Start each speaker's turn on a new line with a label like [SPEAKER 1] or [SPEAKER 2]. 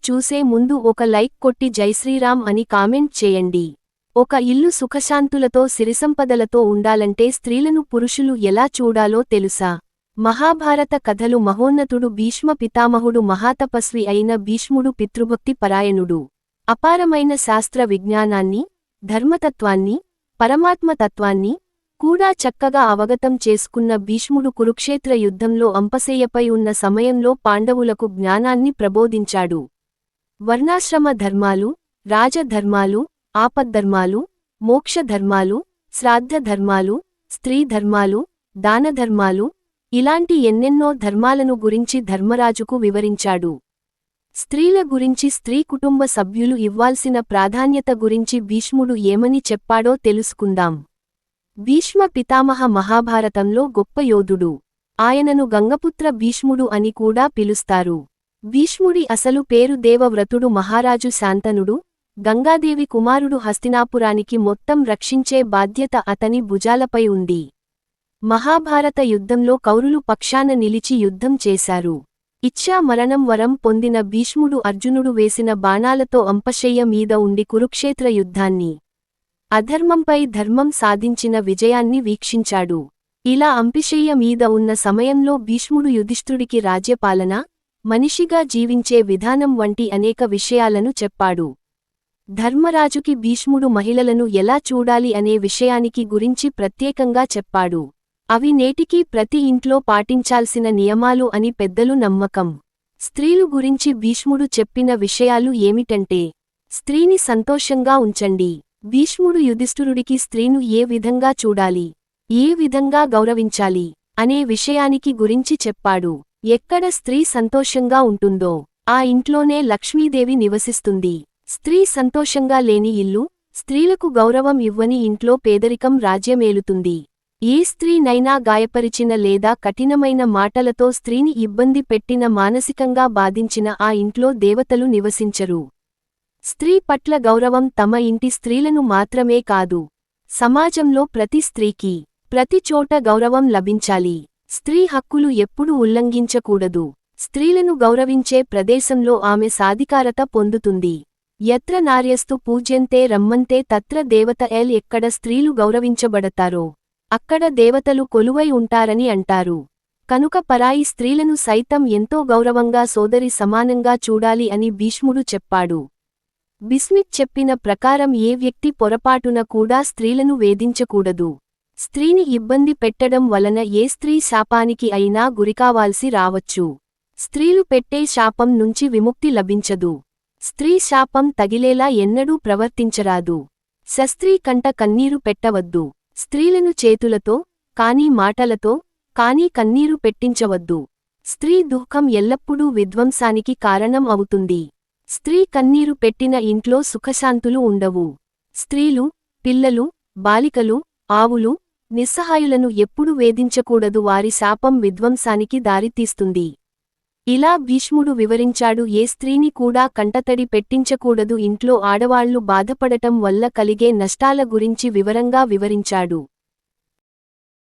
[SPEAKER 1] చూసే ముందు ఒక లైక్ కొట్టి జైశ్రీరామ్ అని కామెంట్ చేయండి. ఒక ఇల్లు సుఖశాంతులతో సిరిసంపదలతో ఉండాలంటే స్త్రీలను పురుషులు ఎలా చూడాలో తెలుసా? మహాభారత కథలు మహోన్నతుడు భీష్మ పితామహుడు మహాతపస్వి అయిన భీష్ముడు పితృభక్తి పరాయణుడు. అపారమైన శాస్త్ర విజ్ఞానాన్ని, ధర్మతత్వాన్ని, పరమాత్మతత్వాన్ని కూడా చక్కగా అవగతం చేసుకున్న భీష్ముడు కురుక్షేత్ర యుద్ధంలో అంపశయ్యపై ఉన్న సమయంలో పాండవులకు జ్ఞానాన్ని ప్రబోధించాడు. వర్ణాశ్రమ ధర్మాలు, రాజధర్మాలు, ఆపద్ధర్మాలు, మోక్షధర్మాలు, శ్రాద్ధధర్మాలు, స్త్రీ ధర్మాలు, దానధర్మాలు ఇలాంటి ఎన్నెన్నో ధర్మాలను గురించి ధర్మరాజుకు వివరించాడు. స్త్రీల గురించి, స్త్రీ కుటుంబ సభ్యులు ఇవ్వాల్సిన ప్రాధాన్యత గురించి భీష్ముడు ఏమని చెప్పాడో తెలుసుకుందాం. భీష్మ పితామహ మహాభారతంలో గొప్ప యోధుడు. ఆయనను గంగపుత్ర భీష్ముడు అని కూడా పిలుస్తారు. భీష్ముడి అసలు పేరు దేవవ్రతుడు మహారాజు శాంతనుడు. గంగాదేవి కుమారుడు. హస్తినాపురానికి మొత్తం రక్షించే బాధ్యత అతని భుజాలపై ఉంది. మహాభారత యుద్ధంలో కౌరులు పక్షాన నిలిచి యుద్ధం చేశారు. ఇచ్ఛా మరణం వరం పొందిన భీష్ముడు అర్జునుడు వేసిన బాణాలతో అంపశయ్య మీద ఉండి కురుక్షేత్ర యుద్ధాన్ని, అధర్మంపై ధర్మం సాధించిన విజయాన్ని వీక్షించాడు. ఇలా అంపశయ్య మీద ఉన్న సమయంలో భీష్ముడు యుధిష్ఠుడికి రాజ్యపాలన, మనిషిగా జీవించే విధానం వంటి అనేక విషయాలను చెప్పాడు. ధర్మరాజుకి భీష్ముడు మహిళలను ఎలా చూడాలి అనే విషయానికి గురించి ప్రత్యేకంగా చెప్పాడు. అవి నేటికీ ప్రతి ఇంట్లో పాటించాల్సిన నియమాలు అని పెద్దలు నమ్మకం. స్త్రీలు గురించి భీష్ముడు చెప్పిన విషయాలు ఏమిటంటే, స్త్రీని సంతోషంగా ఉంచండి. భీష్ముడు యుధిష్ఠిరుడికి స్త్రీను ఏ విధంగా చూడాలి, ఏ విధంగా గౌరవించాలి అనే విషయానికి గురించి చెప్పాడు. ఎక్కడ స్త్రీ సంతోషంగా ఉంటుందో ఆ ఇంట్లోనే లక్ష్మీదేవి నివసిస్తుంది. స్త్రీ సంతోషంగా లేని ఇల్లు, స్త్రీలకు గౌరవం ఇవ్వని ఇంట్లో పేదరికం రాజ్యమేలుతుంది. ఏ స్త్రీనైనా గాయపరిచిన లేదా కఠినమైన మాటలతో స్త్రీని ఇబ్బంది పెట్టిన, మానసికంగా బాధించిన ఆ ఇంట్లో దేవతలు నివసించరు. స్త్రీ పట్ల గౌరవం తమ ఇంటి స్త్రీలను మాత్రమే కాదు, సమాజంలో ప్రతి స్త్రీకి, ప్రతి చోట గౌరవం లభించాలి. స్త్రీ హక్కులు ఎప్పుడూ ఉల్లంఘించకూడదు. స్త్రీలను గౌరవించే ప్రదేశంలో ఆమె సాధికారత పొందుతుంది. యత్ర నార్యస్తు పూజ్యంతే రమ్మంతే తత్ర దేవత. ఎక్కడ స్త్రీలు గౌరవించబడతారో అక్కడ దేవతలు కొలువై ఉంటారని అంటారు. కనుక పరాయి స్త్రీలను సైతం ఎంతో గౌరవంగా, సోదరి సమానంగా చూడాలి అని భీష్ముడు చెప్పాడు. బిస్మిత్ చెప్పిన ప్రకారం ఏ వ్యక్తి పొరపాటున కూడా స్త్రీలను వేధించకూడదు. స్త్రీని ఇబ్బంది పెట్టడం వలన ఏ స్త్రీ శాపానికి అయినా గురికావాల్సి రావచ్చు. స్త్రీలు పెట్టే శాపం నుంచి విముక్తి లభించదు. స్త్రీ శాపం తగిలేలా ఎన్నడూ ప్రవర్తించరాదు. శస్త్రీ కంట కన్నీరు పెట్టవద్దు. స్త్రీలను చేతులతో కానీ మాటలతో కానీ కన్నీరు పెట్టించవద్దు. స్త్రీ దుఃఖం ఎల్లప్పుడూ విధ్వంసానికి కారణం అవుతుంది. స్త్రీ కన్నీరు పెట్టిన ఇంట్లో సుఖశాంతులు ఉండవు. స్త్రీలు, పిల్లలు, బాలికలు, ఆవులు, నిస్సహాయులను ఎప్పుడూ వేధించకూడదు. వారి శాపం విధ్వంసానికి దారితీస్తుంది. ఇలా భీష్ముడు వివరించాడు. ఏ స్త్రీని కూడా కంటతడి పెట్టించకూడదు. ఇంట్లో ఆడవాళ్లు బాధపడటం వల్ల కలిగే నష్టాల గురించి వివరంగా వివరించాడు.